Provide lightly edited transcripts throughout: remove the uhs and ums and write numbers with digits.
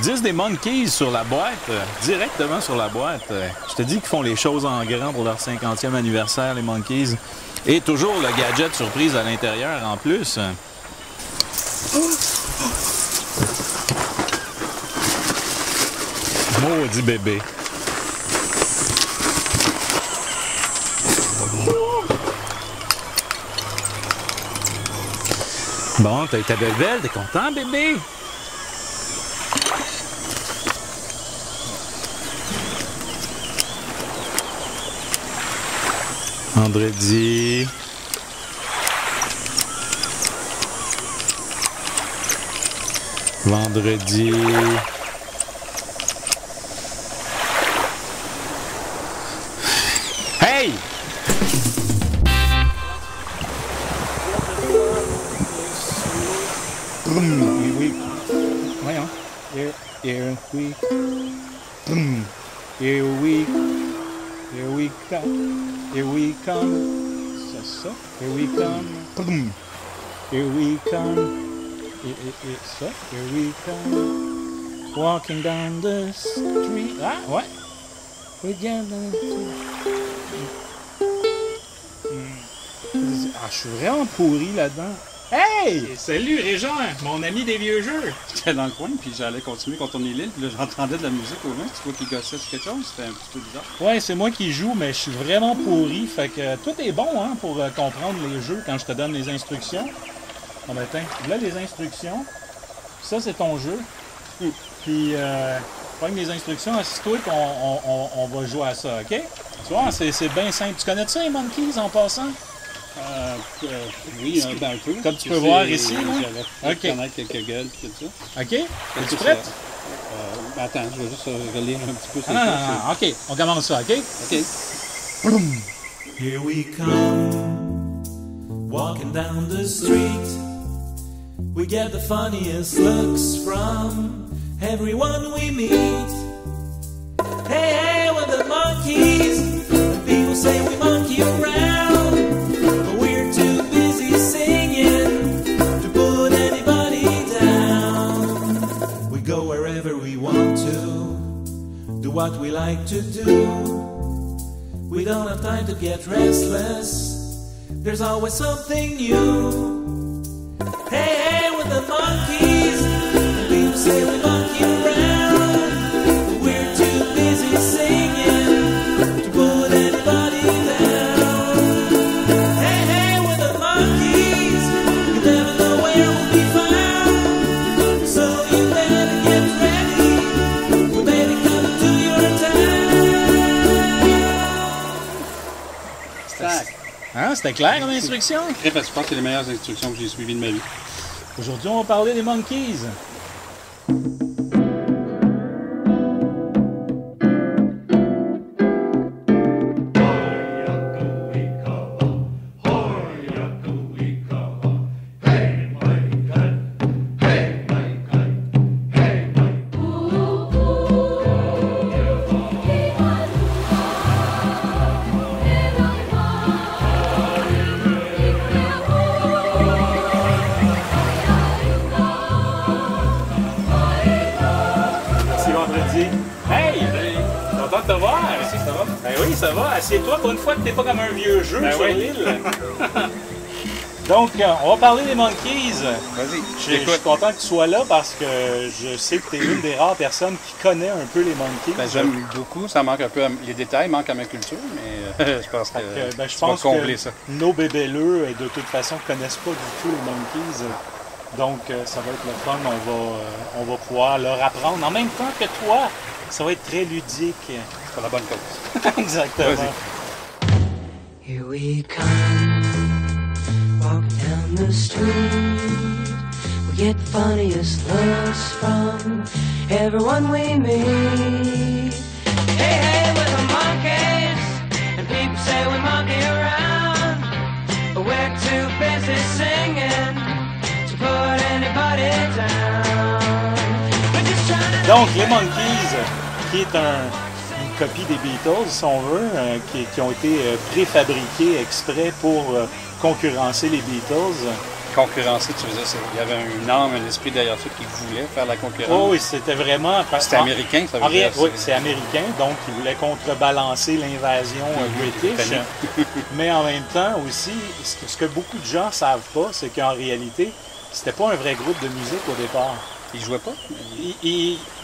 disent des Monkeys sur la boîte, directement sur la boîte. Je te dis qu'ils font les choses en grand pour leur 50e anniversaire, les Monkeys. Et toujours le gadget surprise à l'intérieur en plus. Maudit bébé. Bon, t'as eu ta belle-belle, t'es content, bébé? Vendredi. Vendredi. Hey! Here we voyons. Here we come. Here we come. C'est ça. Here we come. Here we come. Ça. Here we come. Walking down the street. Ah, ouais. We get Ah, je suis vraiment pourri là-dedans. Hey! Salut Régent, mon ami des vieux jeux! J'étais dans le coin, puis j'allais continuer quand on est l'île, puis là j'entendais de la musique au loin, tu vois qu'il gossait sur quelque chose, c'était un petit peu bizarre. Ouais, c'est moi qui joue, mais je suis vraiment pourri, fait que tout est bon hein, pour comprendre les jeux quand je te donne les instructions. Bon ben tiens, là les instructions, ça c'est ton jeu, puis prends les instructions, assis-toi qu'on va jouer à ça, ok? Tu vois, c'est bien simple. Tu connais ça les Monkeys en passant? Oui, un peu. Comme tu peux voir ici, là. J'avais connaître quelques gueules et tout ça. OK? Es-tu prête? Attends, je vais juste relire un petit peu. Non, OK. On commence ça, OK? OK. Here we come, walking down the street. We get the funniest looks from everyone we meet. Hey, hey, we're the Monkeys. And people say we monkey around. What we like to do. We don't have time to get restless. There's always something new. Hey, hey, we're the Monkeys. And people say we monkey around. But we're too busy singing to put anybody down. Hey, hey, we're the Monkeys. You never know where we'll be found. So you better get ready. We may be coming to your Hein, c'était clair comme instruction? Très facile, je pense que c'est les meilleures instructions que j'ai suivies de ma vie. Aujourd'hui, on va parler des Monkeys. Hey! Content de te voir! Merci, ça va? Ben oui, ça va. Assieds-toi pour une fois que t'es pas comme un vieux jeu sur l'île. Donc, on va parler des Monkeys. Vas-y, Je suis content que tu sois là parce que je sais que tu es une des rares personnes qui connaît un peu les Monkeys. Ben, j'aime beaucoup, ça manque un peu, les détails manquent à ma culture, mais je pense que je pense combler que ça. Nos bébéleux, de toute façon, connaissent pas du tout les Monkeys. Donc, ça va être le fun. On va pouvoir leur apprendre en même temps que toi. Ça va être très ludique. C'est la bonne cause. Exactement. Here we come, walking down the street. We get the funniest looks from everyone we meet. Hey, hey, we're the Monkeys, and people say we monkey around, but we're too busy singing to put anybody down. We're just trying to... Donc, les Monkeys, qui est une copie des Beatles, si on veut, qui ont été préfabriqués exprès pour concurrencer les Beatles. concurrencer, tu veux dire, il y avait une âme, un esprit derrière ça qui voulait faire la concurrence. Oh, oui, c'était vraiment... C'était américain, ça veut dire? Oui, c'est américain, donc ils voulaient contrebalancer l'invasion british. Mais en même temps aussi, ce que beaucoup de gens savent pas, c'est qu'en réalité, c'était pas un vrai groupe de musique au départ. Ils jouaient pas?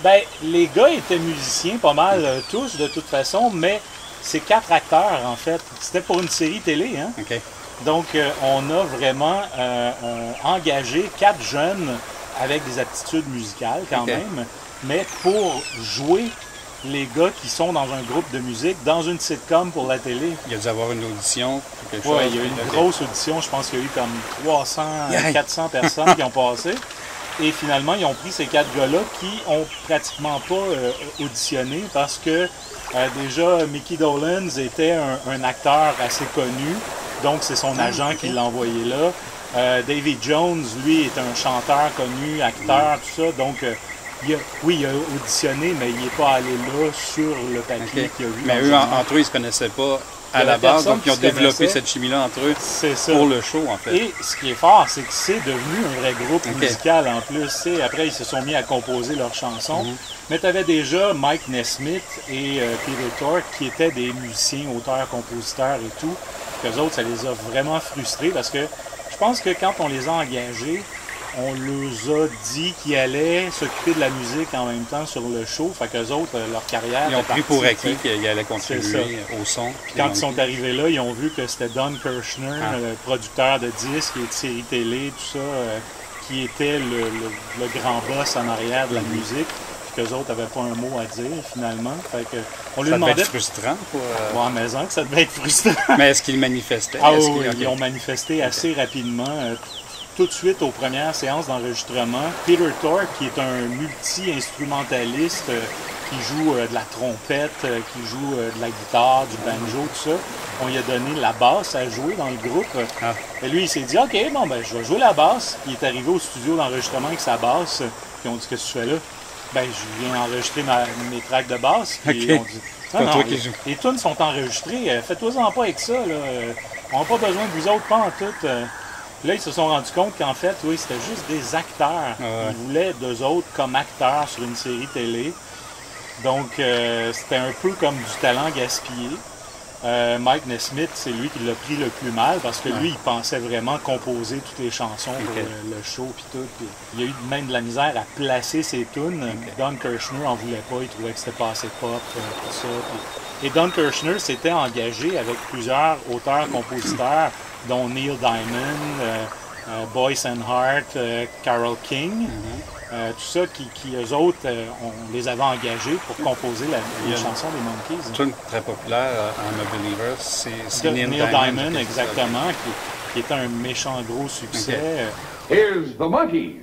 Ben, les gars étaient musiciens pas mal tous, de toute façon, mais c'est 4 acteurs, en fait. C'était pour une série télé, hein? OK. Donc, on a vraiment engagé 4 jeunes avec des aptitudes musicales quand même, mais pour jouer les gars qui sont dans un groupe de musique, dans une sitcom pour la télé. Il y a dû avoir une audition, quelque chose? Oui, il y a eu une grosse audition. Je pense qu'il y a eu comme 300, 400 personnes qui ont passé. Et finalement, ils ont pris ces 4 gars-là qui ont pratiquement pas auditionné parce que déjà, Mickey Dolenz était un acteur assez connu. Donc, c'est son agent qui l'a envoyé là. David Jones, lui, est un chanteur connu, acteur, tout ça. Donc, il a auditionné, mais il n'est pas allé là sur le papier qu'il a vu. Mais eux, entre eux, ils ne se connaissaient pas à la base, donc ils ont développé cette chimie-là entre eux pour le show, en fait. Et ce qui est fort, c'est que c'est devenu un vrai groupe musical en plus. Après, ils se sont mis à composer leurs chansons. Mais tu avais déjà Mike Nesmith et Peter Tork qui étaient des musiciens, auteurs, compositeurs et tout. Qu'eux autres, ça les a vraiment frustrés parce que je pense que quand on les a engagés, on leur a dit qu'ils allaient s'occuper de la musique en même temps sur le show. Fait qu'eux autres, leur carrière... Ils ont pris pour acquis qu'ils allaient contribuer au son. Puis quand ils sont arrivés là, ils ont vu que c'était Don Kirshner, le producteur de disques et de séries télé, tout ça, qui était le grand boss en arrière de la musique. Puis qu'eux autres n'avaient pas un mot à dire, finalement. Fait que on lui demandait... Ça devait être frustrant pour... Ouais, mais que ça devait être frustrant. Mais est-ce qu'ils manifestaient? Ah oui, ils ont manifesté assez rapidement. Tout de suite aux premières séances d'enregistrement, Peter Tork, qui est un multi-instrumentaliste qui joue de la trompette, qui joue de la guitare, du banjo, tout ça, on lui a donné la basse à jouer dans le groupe. Et lui, il s'est dit, OK, bon, ben, je vais jouer la basse. Il est arrivé au studio d'enregistrement avec sa basse. Puis on dit, qu'est-ce que tu fais là? Ben, je viens enregistrer mes tracks de basse. Puis on dit, non, les tunes sont enregistrées. Faites-toi-en pas avec ça. Là. On n'a pas besoin de vous autres, pas en tout. Là, ils se sont rendus compte qu'en fait, oui, c'était juste des acteurs. Ils voulaient d'eux autres comme acteurs sur une série télé. Donc, c'était un peu comme du talent gaspillé. Mike Nesmith, c'est lui qui l'a pris le plus mal parce que lui, il pensait vraiment composer toutes les chansons pour le show puis tout. Puis, il y a eu même de la misère à placer ses tunes. Don Kirshner en voulait pas, il trouvait que c'était pas assez pop, tout ça. Puis... Et Don Kirshner s'était engagé avec plusieurs auteurs-compositeurs, dont Neil Diamond, Boyce and Hart, Carole King. Tout ça qui eux autres, on les avait engagés pour composer les chansons des Monkees. Une tune très populaire, I'm a Believer, c'est Neil Diamond, exactement, qui était un méchant gros succès. Here's the Monkees.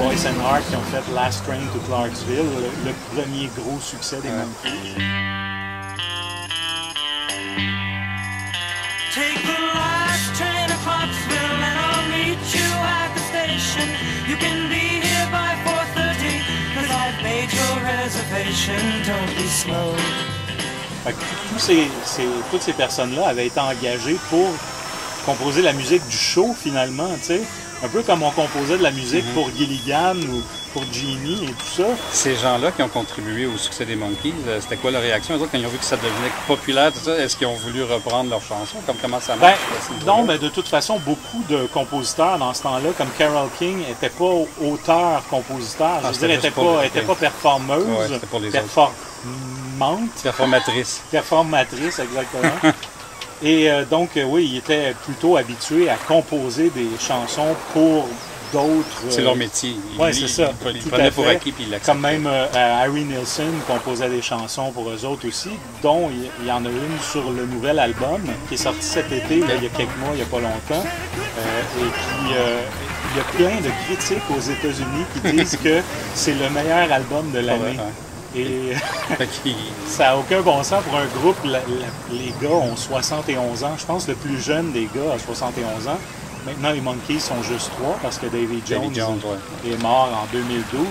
Boyce and Hart qui ont fait Last Train to Clarksville, le premier gros succès des Monkees. Take the last train to Clarksville and I'll meet you at the station. You can be here by 4:30 'cause I've made your reservation. Don't be slow. Fait que toutes ces personnes-là avaient été engagées pour composer la musique du show finalement, tu sais. Un peu comme on composait de la musique pour Gilligan ou pour Genie et tout ça. Ces gens-là qui ont contribué au succès des Monkees, c'était quoi leur réaction? Eux autres, quand ils ont vu que ça devenait populaire, tout ça, est-ce qu'ils ont voulu reprendre leurs chansons? Comment ça marche? Non, mais de toute façon, beaucoup de compositeurs dans ce temps-là, comme Carole King, n'étaient pas auteur-compositeur. Je veux dire, elle n'était pas performeuse. Ouais, c'était pour les performante. Performatrice, exactement. Et donc, oui, ils étaient plutôt habitués à composer des chansons pour d'autres... C'est leur métier. Oui, c'est ça. Ils prenaient pour acquis puis ils l'acceptaient. Comme même Harry Nilsson composait des chansons pour eux autres aussi, dont il y en a une sur le nouvel album qui est sorti cet été, là, il y a quelques mois, il n'y a pas longtemps. Et puis, il y a plein de critiques aux États-Unis qui disent que c'est le meilleur album de l'année. Et ça n'a aucun bon sens pour un groupe. Les gars ont 71 ans. Je pense que le plus jeune des gars a 71 ans. Maintenant, les Monkees sont juste 3 parce que Davy Jones, ouais. est mort en 2012.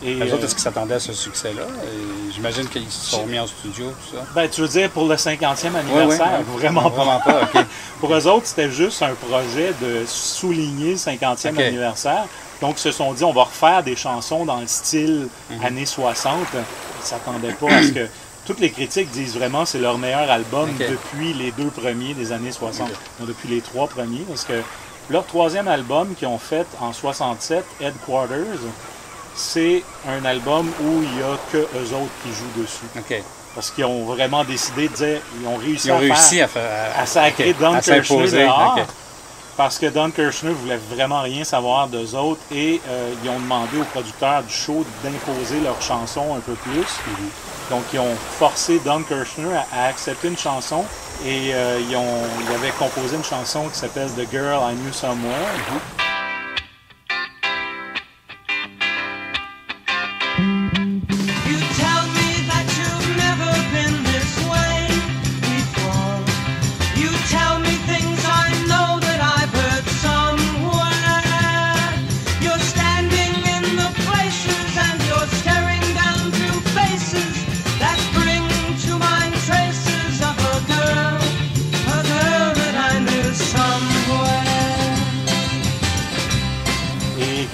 Et, Les autres, est-ce qu'ils s'attendaient à ce succès-là? Et j'imagine qu'ils se sont mis en studio, tout ça. Ben, tu veux dire pour le 50e anniversaire? Ouais. Vraiment pas. Vraiment pas, OK. Pour eux autres, c'était juste un projet de souligner le 50e anniversaire. Donc, ils se sont dit, on va refaire des chansons dans le style années 60. Ils ne s'attendaient pas à ce que... Toutes les critiques disent vraiment que c'est leur meilleur album depuis les 2 premiers des années 60. Donc, depuis les 3 premiers. Parce que leur 3e album qu'ils ont fait en 67, Headquarters, c'est un album où il n'y a que eux autres qui jouent dessus. OK. Parce qu'ils ont vraiment décidé de dire, ils ont réussi à sacrer Don Kirshner dehors. Parce que Don Kirshner voulait vraiment rien savoir d'eux autres et ils ont demandé aux producteurs du show d'imposer leurs chansons un peu plus. Donc, ils ont forcé Don Kirshner à accepter une chanson et ils avaient composé une chanson qui s'appelle The Girl I Knew Somewhere.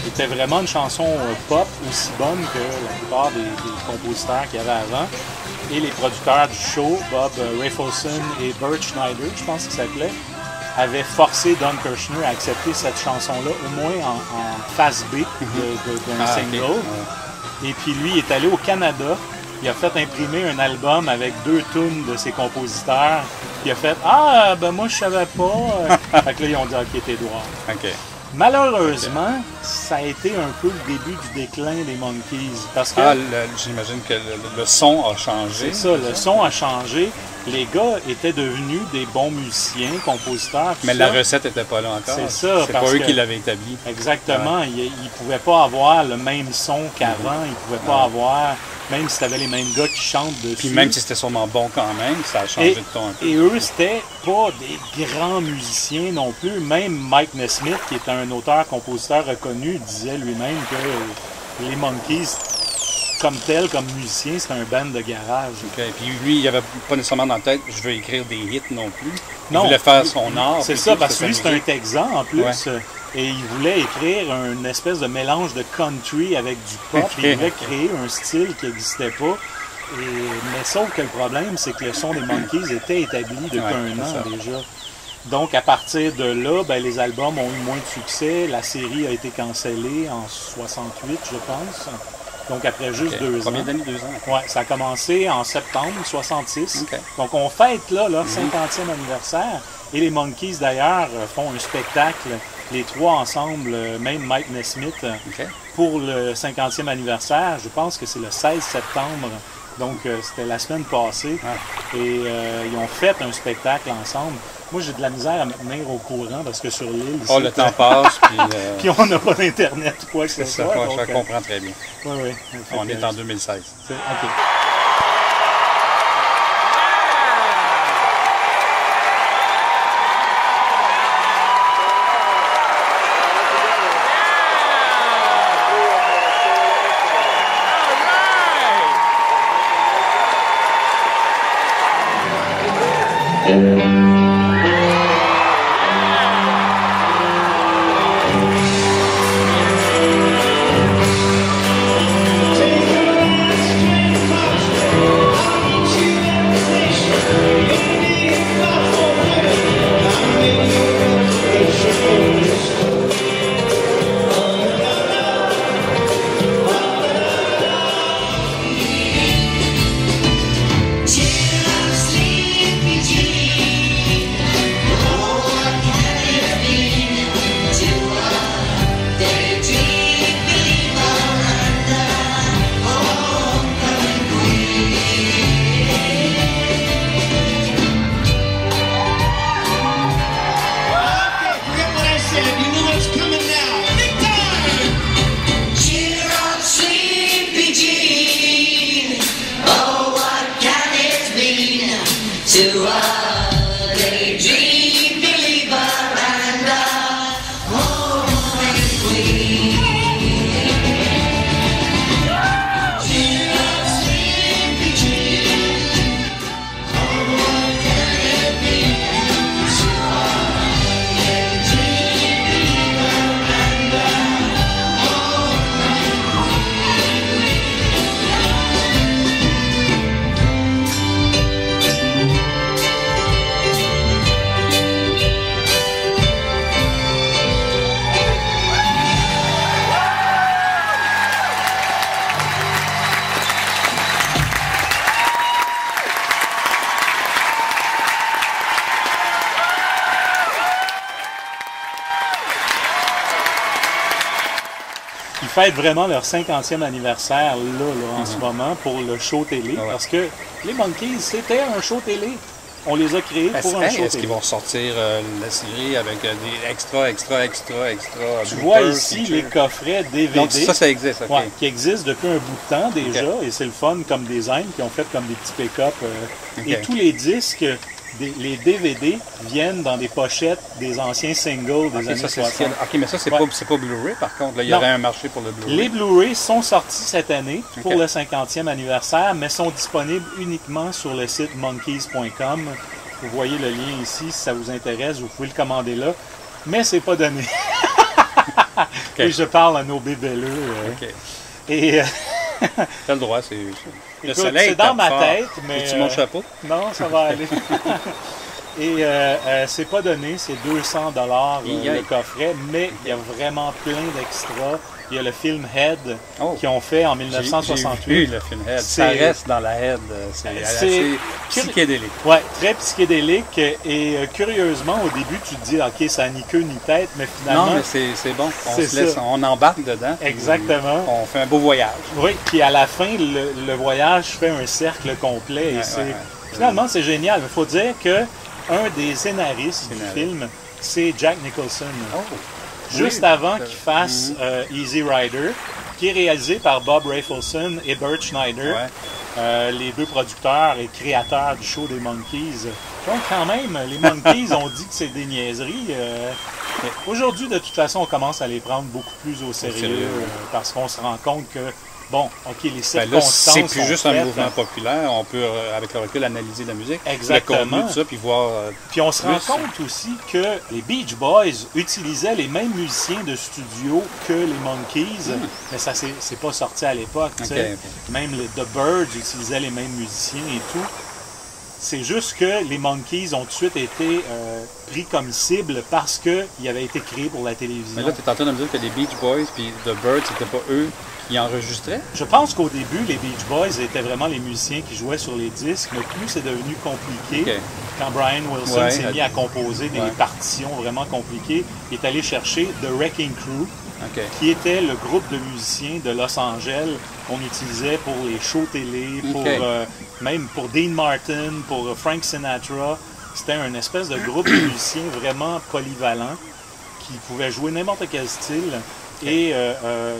C'était vraiment une chanson pop aussi bonne que la plupart des compositeurs qu'il y avait avant. Et les producteurs du show, Bob Rafelson et Bert Schneider, je pense qu'il s'appelait, avaient forcé Don Kirshner à accepter cette chanson-là, au moins en face B d'un single. Okay. Et puis lui, il est allé au Canada. Il a fait imprimer un album avec 2 tunes de ses compositeurs. Il a fait « Ah, ben moi, je savais pas. » Fait que là, ils ont dit « Ok, t'es droit. » Malheureusement, ça a été un peu le début du déclin des Monkees. Parce que j'imagine que le son a changé. C'est ça, le son a changé. Les gars étaient devenus des bons musiciens, compositeurs. Mais la recette n'était pas là encore. C'est ça. C'est pas eux qui l'avaient établi. Exactement. Ils ne pouvaient pas avoir le même son qu'avant. Ils ne pouvaient pas avoir, même si tu avais les mêmes gars qui chantent dessus. Puis même si c'était sûrement bon quand même, ça a changé de ton un peu. Et eux, c'était pas des grands musiciens non plus. Même Mike Nesmith, qui est un auteur-compositeur reconnu, disait lui-même que les Monkees, comme musicien, c'est un band de garage. Okay. Puis lui, il n'avait pas nécessairement dans la tête « je veux écrire des hits non plus ». Non, il voulait faire son art. C'est ça, parce que lui, c'est un Texan en plus. Ouais. Et il voulait écrire une espèce de mélange de country avec du pop. Il voulait créer un style qui n'existait pas. Mais sauf que le problème, c'est que le son des Monkees était établi depuis un an déjà. Donc, à partir de là, ben, les albums ont eu moins de succès. La série a été cancellée en 68, je pense. Donc, après juste 2 ans. Combien d'années, 2 ans? Oui, ça a commencé en septembre 66. Donc, on fête là, leur 50e anniversaire. Et les Monkees, d'ailleurs, font un spectacle, les 3 ensemble, même Mike Nesmith, pour le 50e anniversaire. Je pense que c'est le 16 septembre. Donc, c'était la semaine passée. Et ils ont fait un spectacle ensemble. Moi, j'ai de la misère à me tenir au courant parce que sur l'île... Oh, le temps passe, puis... puis on n'a pas d'Internet ou quoi que ce soit. Ça, je comprends très bien. Oui. On est en 2016. OK. Ils fêtent vraiment leur 50e anniversaire là, en ce moment pour le show télé. Ah ouais. Parce que les Monkees, c'était un show télé. On les a créés pour un show Est-ce télé. qu'ils vont sortir la série avec des extra? Tu vois ici les coffrets DVD. Donc ça existe, OK. Ouais, qui existent depuis un bout de temps déjà, et c'est le fun comme design, qui ont fait comme des petits pick-up. OK. Et tous les disques, les DVD, viennent dans des pochettes des anciens singles des OK, années ça, 60. OK, mais ça, c'est Ouais. pas Blu-ray, par contre. Là, il y Non. aurait un marché pour le Blu-ray. Les Blu-ray sont sortis cette année pour OK. le 50e anniversaire, mais sont disponibles uniquement sur le site monkeys.com. Vous voyez le lien ici, si ça vous intéresse, vous pouvez le commander là. Mais c'est pas donné. Et je parle à nos bébelleux. OK. Et T'as le droit, c'est... Le écoute, soleil c'est dans tape ma fort. tête, mais... Veux-tu mon chapeau? Non, ça va aller. Et c'est pas donné, c'est 200 le coffret, mais il y a vraiment plein d'extras. Il y a le film Head qu'ils ont fait en 1968. J'ai vu le film Head. Ça reste dans la Head. C'est assez psychédélique. Ouais, très psychédélique. Et curieusement, au début, tu te dis, OK, ça n'a ni queue ni tête, mais finalement... Non, mais c'est bon. C'est ça. On embarque dedans. Exactement. On fait un beau voyage. Oui, puis à la fin, le voyage fait un cercle complet. Et finalement, c'est génial. Il faut dire que un des scénaristes du film, c'est Jack Nicholson. Juste avant qu'il fasse Easy Rider, qui est réalisé par Bob Rafelson et Bert Schneider, les deux producteurs et créateurs du show des Monkees. Donc quand même, les Monkees ont dit que c'est des niaiseries. Aujourd'hui, de toute façon, on commence à les prendre beaucoup plus au sérieux parce qu'on se rend compte que bon, OK, les circonstances c'est plus juste un faites, mouvement populaire. On peut, avec le recul, analyser la musique, exactement, le contenu de ça, puis voir... puis on se rend compte aussi que les Beach Boys utilisaient les mêmes musiciens de studio que les Monkees, mais ça c'est pas sorti à l'époque. Même les The Byrds utilisaient les mêmes musiciens et tout. C'est juste que les Monkees ont tout de suite été pris comme cible parce qu'ils avaient été créés pour la télévision. Mais là, tu es en train de me dire que les Beach Boys puis The Byrds, c'était pas eux qui enregistraient? Je pense qu'au début, les Beach Boys étaient vraiment les musiciens qui jouaient sur les disques, mais plus c'est devenu compliqué, quand Brian Wilson s'est mis à composer des partitions vraiment compliquées, il est allé chercher The Wrecking Crew, qui était le groupe de musiciens de Los Angeles qu'on utilisait pour les shows télé, pour, même pour Dean Martin, pour Frank Sinatra. C'était une espèce de groupe de musiciens vraiment polyvalent qui pouvaient jouer n'importe quel style. Et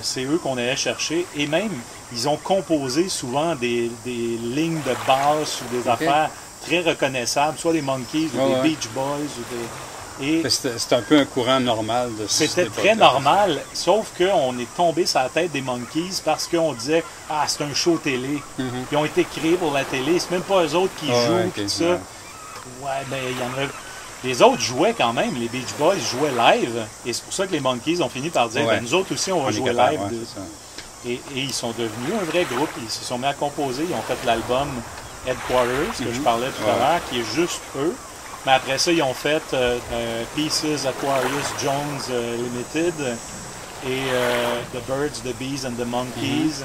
c'est eux qu'on allait chercher. Et même, ils ont composé souvent des lignes de basse ou des affaires très reconnaissables, soit des Monkees ou des Beach Boys ou des... C'était un peu un courant normal de ça. C'était très normal, sauf qu'on est tombé sur la tête des Monkees parce qu'on disait « Ah, c'est un show télé. Ils ont été créés pour la télé, c'est même pas eux autres qui jouent, tout ça. Ouais, ben, il y en a... Les autres jouaient quand même, les Beach Boys jouaient live, et c'est pour ça que les Monkees ont fini par dire ben, nous autres aussi, on va jouer live. Et ils sont devenus un vrai groupe, ils se sont mis à composer, ils ont fait l'album Headquarters, que je parlais tout à l'heure, qui est juste eux. Mais après ça, ils ont fait Pieces, Aquarius, Jones Limited, et The Birds, The Bees and the Monkees.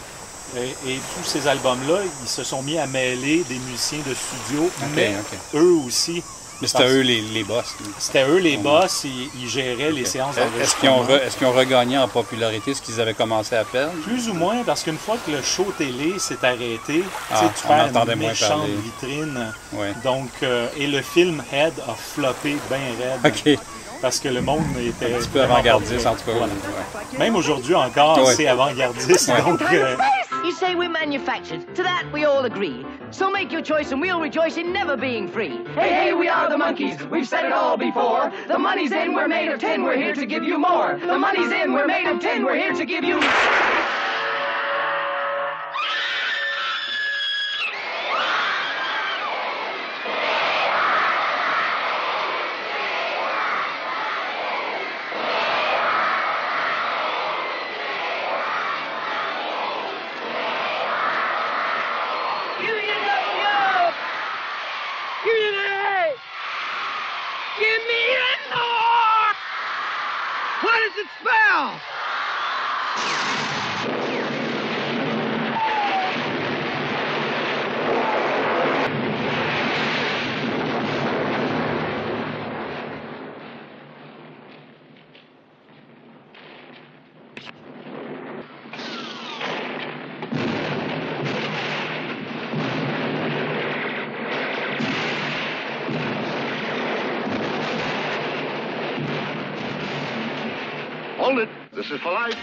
Et tous ces albums-là, ils se sont mis à mêler des musiciens de studio, mais eux aussi. Mais c'était eux les boss. C'était eux les boss, ils géraient les séances d'enregistrement. Est-ce qu'ils ont regagné en popularité ce qu'ils avaient commencé à perdre? Plus ou moins, parce qu'une fois que le show télé s'est arrêté, tu on entendait fais une moins méchante parler. vitrine. Donc, et le film Head a floppé bien raide. Parce que le monde était... Un petit peu avant-gardiste, en tout cas. Voilà. Même aujourd'hui encore, c'est avant-gardiste. Donc... You say we're manufactured. To that we all agree. So make your choice and we'll rejoice in never being free. Hey, hey, we are the Monkees. We've said it all before. The money's in, we're made of tin. We're here to give you more. The money's in, we're made of tin. We're here to give you... Hold it. This is for life.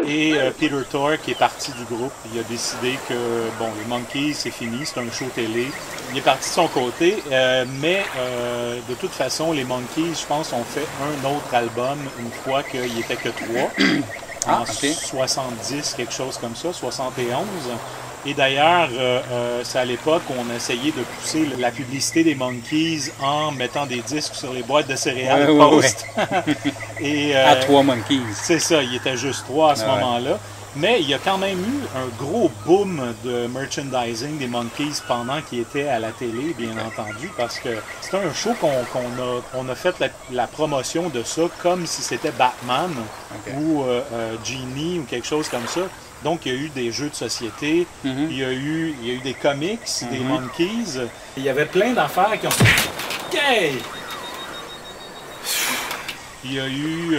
Et Peter Tork est parti du groupe. Il a décidé que, bon, les Monkees, c'est fini, c'est un show télé. Il est parti de son côté, mais de toute façon, les Monkees, je pense, ont fait un autre album une fois qu'il n'était que 3. En 70, quelque chose comme ça, 71. Et d'ailleurs, c'est à l'époque où on a essayé de pousser la publicité des Monkees en mettant des disques sur les boîtes de céréales Post. Et, à 3 Monkees. C'est ça, il était juste 3 à ce moment-là. Mais il y a quand même eu un gros boom de merchandising des Monkees pendant qu'ils étaient à la télé, bien entendu, parce que c'était un show qu'on a fait la promotion de ça comme si c'était Batman ou Genie ou quelque chose comme ça. Donc, il y a eu des jeux de société, il y a eu des comics, des Monkees. Il y avait plein d'affaires qui ont... Okay! Il y a eu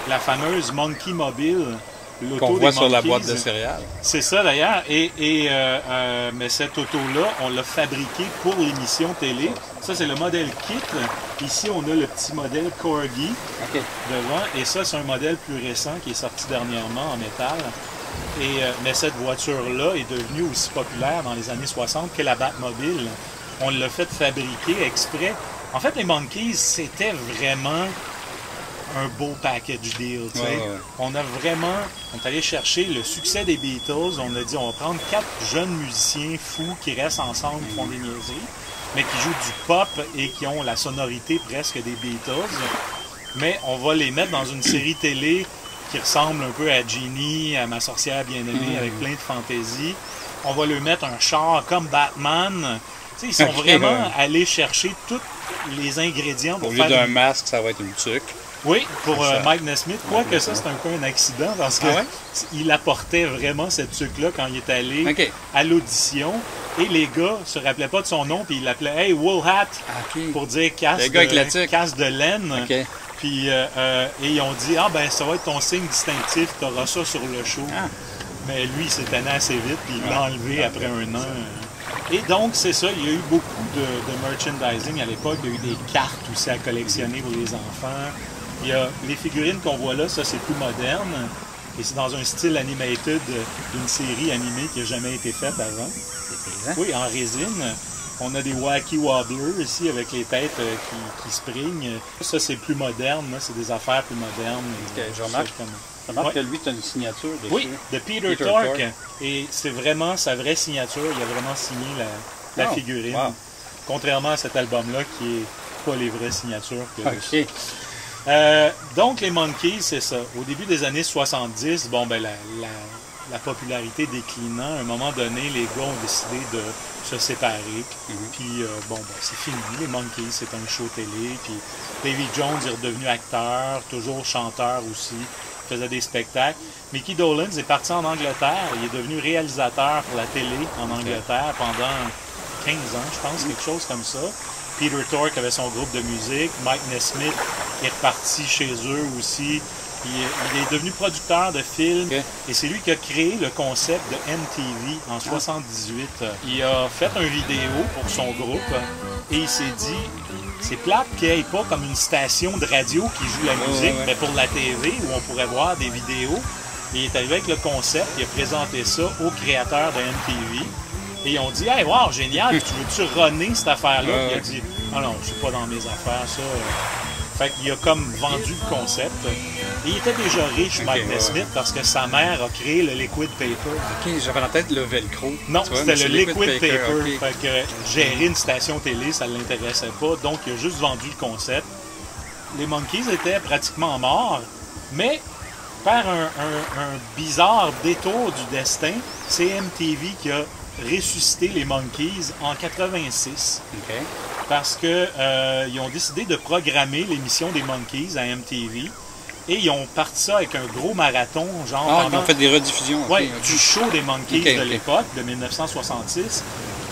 la fameuse Monkey Mobile, l'auto qu'on des voit sur Monkees. la boîte de céréales. C'est ça d'ailleurs. Mais cette auto-là, on l'a fabriquée pour l'émission télé. Ça, c'est le modèle kit. Ici, on a le petit modèle Corgi devant. Et ça, c'est un modèle plus récent qui est sorti dernièrement en métal. Mais cette voiture-là est devenue aussi populaire dans les années 60 que la Batmobile. On l'a fait fabriquer exprès. En fait, les Monkees, c'était vraiment un beau package deal. Tu sais. On est allé chercher le succès des Beatles. On a dit, on va prendre 4 jeunes musiciens fous qui restent ensemble, qui font des niaiseries, mais qui jouent du pop et qui ont la sonorité presque des Beatles. Mais on va les mettre dans une série télé qui ressemble un peu à Genie, à Ma sorcière bien-aimée, avec plein de fantaisie. On va leur mettre un char comme Batman. Tu sais, ils sont vraiment allés chercher tous les ingrédients pour Au lieu faire d'un masque, ça va être une tuque. Oui, pour Mike Nesmith. Quoique ça, c'est un peu un accident parce que il apportait vraiment cette tuque-là quand il est allé à l'audition. Et les gars se rappelaient pas de son nom, puis ils l'appelaient « Hey, wool hat pour dire casque de laine. Puis et ils ont dit « Ah ben ça va être ton signe distinctif, tu auras ça sur le show. Mais lui, il s'est tanné assez vite, puis il l'a enlevé après un an. Et donc, c'est ça, il y a eu beaucoup de merchandising à l'époque. Il y a eu des cartes aussi à collectionner pour les enfants. Il y a les figurines qu'on voit là, ça c'est plus moderne. Et c'est dans un style animated d'une série animée qui n'a jamais été faite avant. Oui, en résine. On a des Wacky Wobblers ici avec les têtes qui springent. Ça c'est plus moderne, là. C'est des affaires plus modernes. Je remarque que lui, tu as une signature dessus. Oui, de Peter Tork. Et c'est vraiment sa vraie signature. Il a vraiment signé la figurine. Wow. Contrairement à cet album-là qui n'est pas les vraies signatures qu'il y a dessus. Donc, les Monkees, c'est ça. Au début des années 70, bon, ben, la popularité déclinant, à un moment donné, les gars ont décidé de se séparer. Puis, bon, ben, c'est fini. Les Monkees, c'est un show télé. Puis, Davy Jones est redevenu acteur, toujours chanteur aussi. Il faisait des spectacles. Mickey Dolenz est parti en Angleterre. Il est devenu réalisateur pour la télé en Angleterre pendant 15 ans, je pense, quelque chose comme ça. Peter Tork avait son groupe de musique. Mike Nesmith est reparti chez eux aussi. Il est devenu producteur de films et c'est lui qui a créé le concept de MTV en 78. Il a fait une vidéo pour son groupe et il s'est dit, c'est plate qu'il n'y ait pas comme une station de radio qui joue la musique, mais pour la TV où on pourrait voir des vidéos. Et il est arrivé avec le concept, il a présenté ça aux créateurs de MTV. Et ils ont dit « Hey, wow, génial, tu veux-tu runner cette affaire-là? » Puis il a dit « Ah non, c'est pas dans mes affaires, ça. » Fait qu'il a comme vendu le concept. Et il était déjà riche, Mike Nesmith, parce que sa mère a créé le liquid paper. OK, j'avais en tête le velcro. Non, c'était le liquid paper. Fait que gérer une station télé, ça ne l'intéressait pas. Donc, il a juste vendu le concept. Les Monkees étaient pratiquement morts, mais par un bizarre détour du destin, c'est MTV qui a ressuscité les Monkees en 86. Parce que ils ont décidé de programmer l'émission des Monkees à MTV et ils ont parti ça avec un gros marathon, genre ils ont fait des rediffusions. Du show des Monkees de l'époque, de 1966.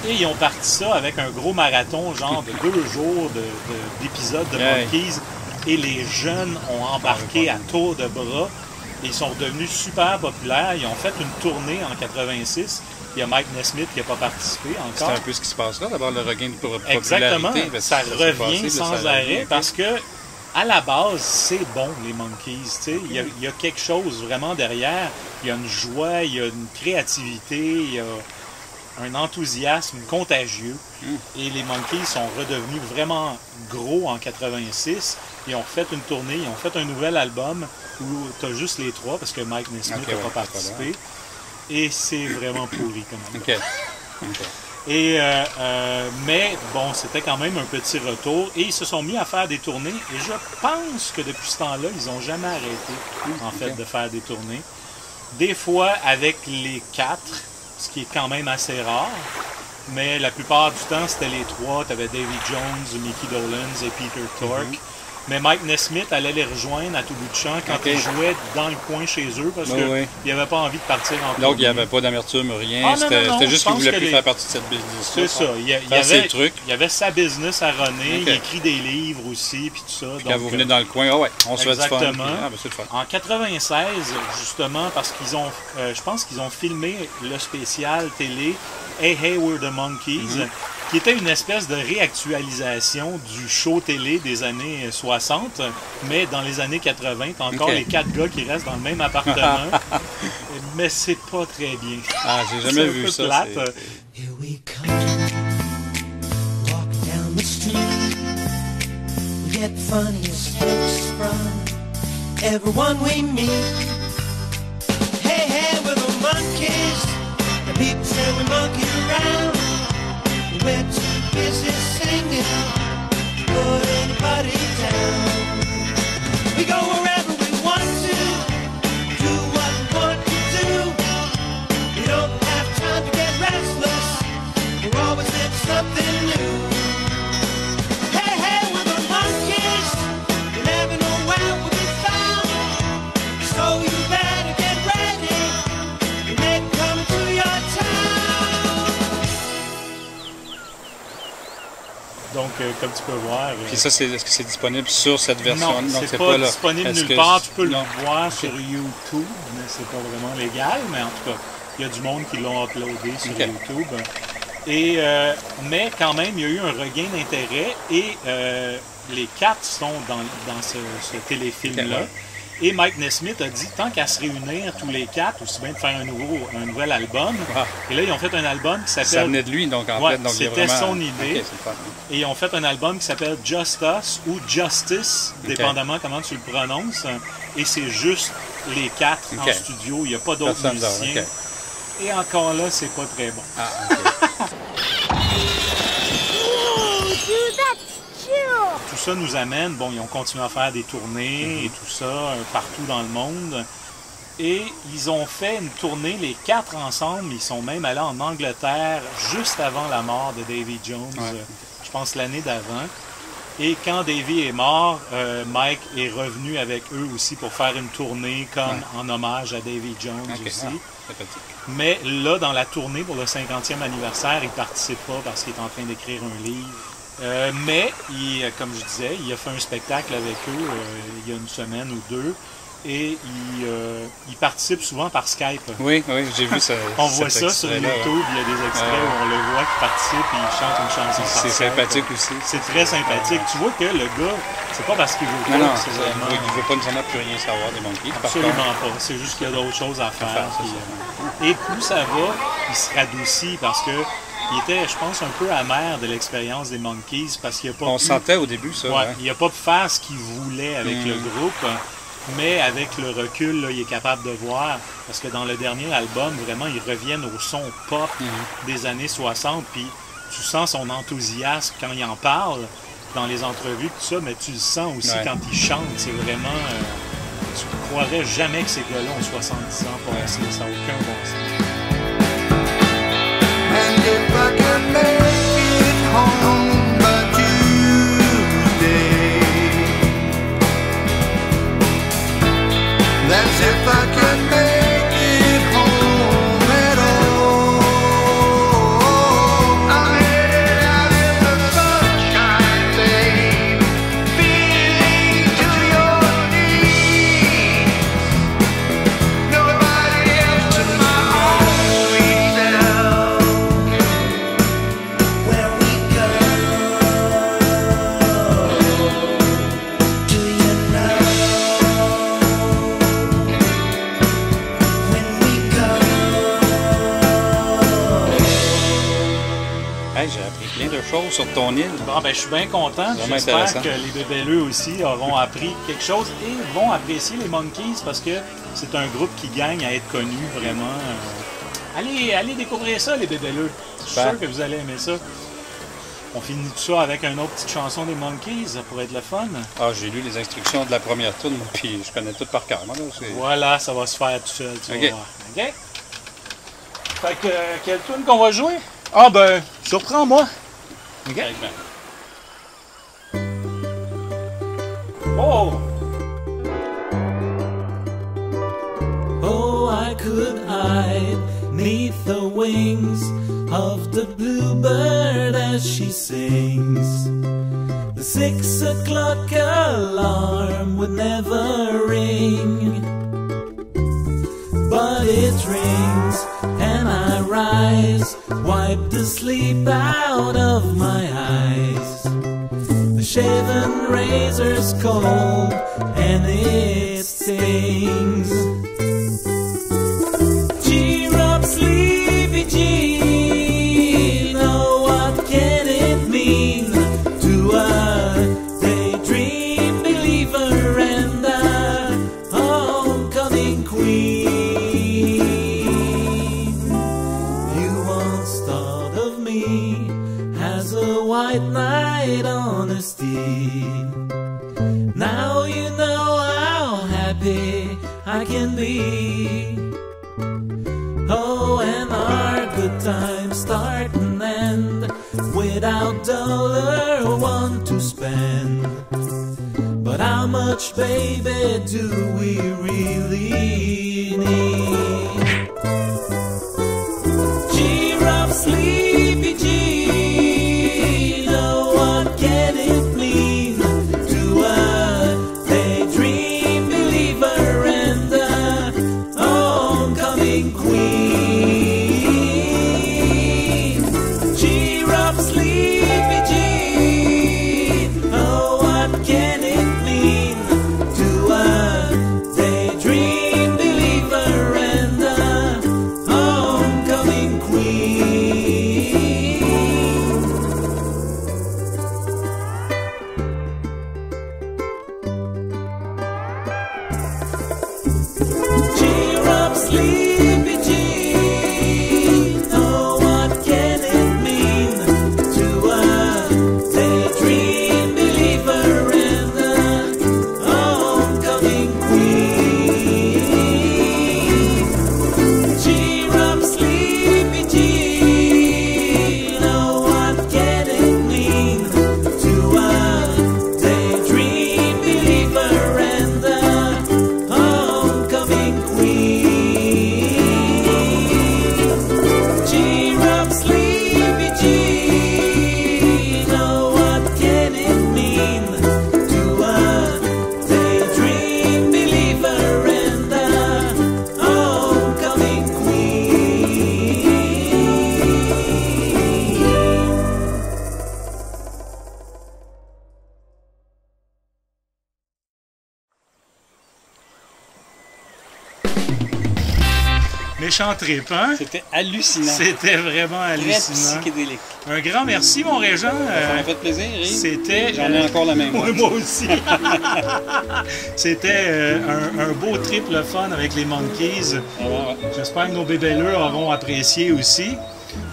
Et ils ont parti ça avec un gros marathon, genre de 2 jours d'épisodes de Monkees et les jeunes ont embarqué à tour de bras. Ils sont devenus super populaires. Ils ont fait une tournée en 86. Il y a Mike Nesmith qui n'a pas participé encore. C'est un peu ce qui se passe là, d'avoir le regain de popularité. Exactement. Ça revient passé, sans arrêt parce que à la base, c'est bon, les Monkees. Il y a quelque chose vraiment derrière. Il y a une joie, il y a une créativité, il y a un enthousiasme contagieux. Et les Monkees sont redevenus vraiment gros en 86. Ils ont fait une tournée, ils ont fait un nouvel album où tu as juste les trois parce que Mike Nesmith n'a pas participé. Et c'est vraiment pourri quand même. Et, mais bon, c'était quand même un petit retour. Et ils se sont mis à faire des tournées. Et je pense que depuis ce temps-là, ils n'ont jamais arrêté, en fait, de faire des tournées. Des fois avec les quatre, ce qui est quand même assez rare. Mais la plupart du temps, c'était les trois. Tu avais Davy Jones, Mickey Dolenz et Peter Tork. Mais Mike Nesmith allait les rejoindre à tout bout de champ quand ils jouaient dans le coin chez eux parce qu'il n'avait pas envie de partir en tournée. Donc, il n'y avait pas d'amertume, rien. C'était juste qu'il ne voulait plus faire partie de cette business. C'est ça. Il y avait sa business à runner. Il écrit des livres aussi, puis tout ça. Quand donc, vous venez dans le coin, on se fait du fun. Exactement. En 96, justement, parce qu'ils ont, je pense qu'ils ont filmé le spécial télé Hey Hey We're the Monkees, qui était une espèce de réactualisation du show télé des années 60, mais dans les années 80, t'as encore les quatre gars qui restent dans le même appartement, mais c'est pas très bien. Ah, j'ai jamais vu ça. Here we come, walking down the street, we get the funniest looks from everyone we meet. Hey, hey, we're the Monkees, the people say we monkey around. We're too busy singing, put anybody down. We go wherever we want to, do what we want to do. We don't have time to get restless, we're always in something new. Hey, hey, we're the Monkees, you never know where we'll be found. So you better get ready, you may come to your town. Donc, comme tu peux voir... Puis ça, est-ce que c'est disponible sur cette version? Non, c'est pas disponible nulle part. Tu peux le voir sur YouTube, mais c'est pas vraiment légal. Mais en tout cas, il y a du monde qui l'ont uploadé sur YouTube. Et, mais quand même, il y a eu un regain d'intérêt et les quatre sont dans ce téléfilm-là. Et Mike Nesmith a dit, tant qu'à se réunir tous les quatre, aussi bien de faire un nouvel album. Et là, ils ont fait un album qui s'appelle... Ça venait de lui, donc en fait. C'était son idée. Et ils ont fait un album qui s'appelle Just Us ou Justice, dépendamment comment tu le prononces. Et c'est juste les quatre en studio. Il n'y a pas d'autres musiciens. Et encore là, c'est pas très bon. Tout ça nous amène, bon, ils ont continué à faire des tournées et tout ça, partout dans le monde. Et ils ont fait une tournée, les quatre ensemble, ils sont même allés en Angleterre juste avant la mort de Davy Jones, je pense l'année d'avant. Et quand Davy est mort, Mike est revenu avec eux aussi pour faire une tournée comme en hommage à Davy Jones aussi. Mais là, dans la tournée pour le 50e anniversaire, il ne participe pas parce qu'il est en train d'écrire un livre. Mais, comme je disais, il a fait un spectacle avec eux il y a une semaine ou deux. Et il participe souvent par Skype. Oui, j'ai vu ça. On voit ça sur YouTube, il y a des extraits où on le voit qui participe et il chante une chanson par Skype. C'est sympathique aussi. C'est très sympathique. Tu vois que le gars, c'est pas parce qu'il veut pas. Non, il veut pas nécessairement plus rien savoir des Monkees. Absolument pas. C'est juste qu'il y a d'autres choses à faire. Et plus ça va, il se radoucit parce que il était, je pense, un peu amer de l'expérience des Monkees parce qu'il n'a pas On sentait au début ça. Il n'a pas pu faire ce qu'il voulait avec le groupe. Mais avec le recul, là, il est capable de voir, parce que dans le dernier album, vraiment, ils reviennent au son pop des années 60, puis tu sens son enthousiasme quand il en parle, dans les entrevues, tout ça, mais tu le sens aussi quand il chante. C'est vraiment... tu ne croirais jamais que ces gars-là ont 70 ans passés, ça n'a aucun bon sens. And if I can make it home by Tuesday, that's if I can make it home at all. I'm headed out in the sunshine, babe, feeling sur ton île. Bon, ben, je suis bien content. Vraiment J'espère intéressant. que les bébelleux aussi auront appris quelque chose et vont apprécier les Monkees parce que c'est un groupe qui gagne à être connu vraiment. Allez découvrir ça, les bébelleux. Je suis sûr que vous allez aimer ça. On finit tout ça avec une autre petite chanson des Monkees, ça pourrait être le fun. Ah, j'ai lu les instructions de la première tune, puis je connais tout par cœur. Moi, là, Voilà, ça va se faire tout seul, tu Ok. vas voir. OK? Fait que, quelle tune qu'on va jouer? Ah ben, surprends-moi. OK? Oh! Oh, I could hide neath the wings of the bluebird as she sings. The 6 o'clock alarm would never ring, but it rings and I rise, wipe the sleep out of my eyes. The shaven razor's cold and it stings. Cheer up, sleepy Jean. Oh, what can it mean to a daydream believer and a homecoming queen? You once thought of me as a white knight on a steed. Now you know how happy I can be. Oh, and our good times start and end without $1 to spend. But how much, baby, do we really need? Cheer up, sleepy Jean. Oh, what can it mean to a daydream believer and a homecoming queen? Cheer up, sleepy Jean. Oh, what can it mean to a daydream believer and a homecoming queen? Cheer up, sleepy Jean. Oh, what can it mean to a daydream believer and a homecoming queen? Cheer up, sleepy Jean. Oh, what can it mean to a daydream believer and a homecoming queen? Cheer up, sleepy Jean. Oh, what can it mean to a daydream believer and a homecoming queen? Méchant trip, hein? C'était hallucinant. C'était vraiment Très hallucinant. psychédélique. Un grand merci, mon Régent. Ça m'a fait plaisir, Yves. C'était. J'en ai encore la même. Oui, moi aussi. C'était un beau trip, le fun avec les Monkees. J'espère que nos bébelleux auront apprécié aussi.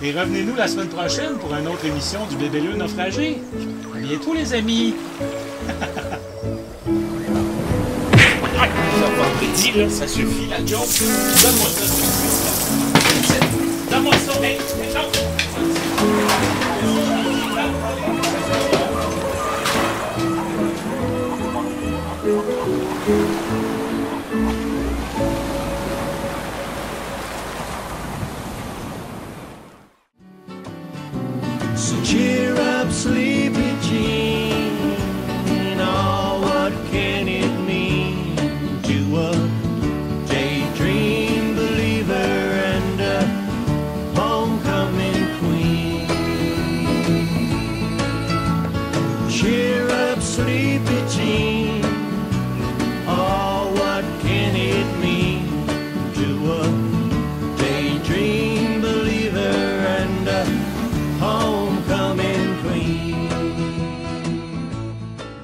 Et revenez-nous la semaine prochaine pour une autre émission du Bébelleux naufragé. À bientôt, les amis. Ça va petit, là, ça suffit, la joke. Donne-moi ça. Donne-moi ça, mais non.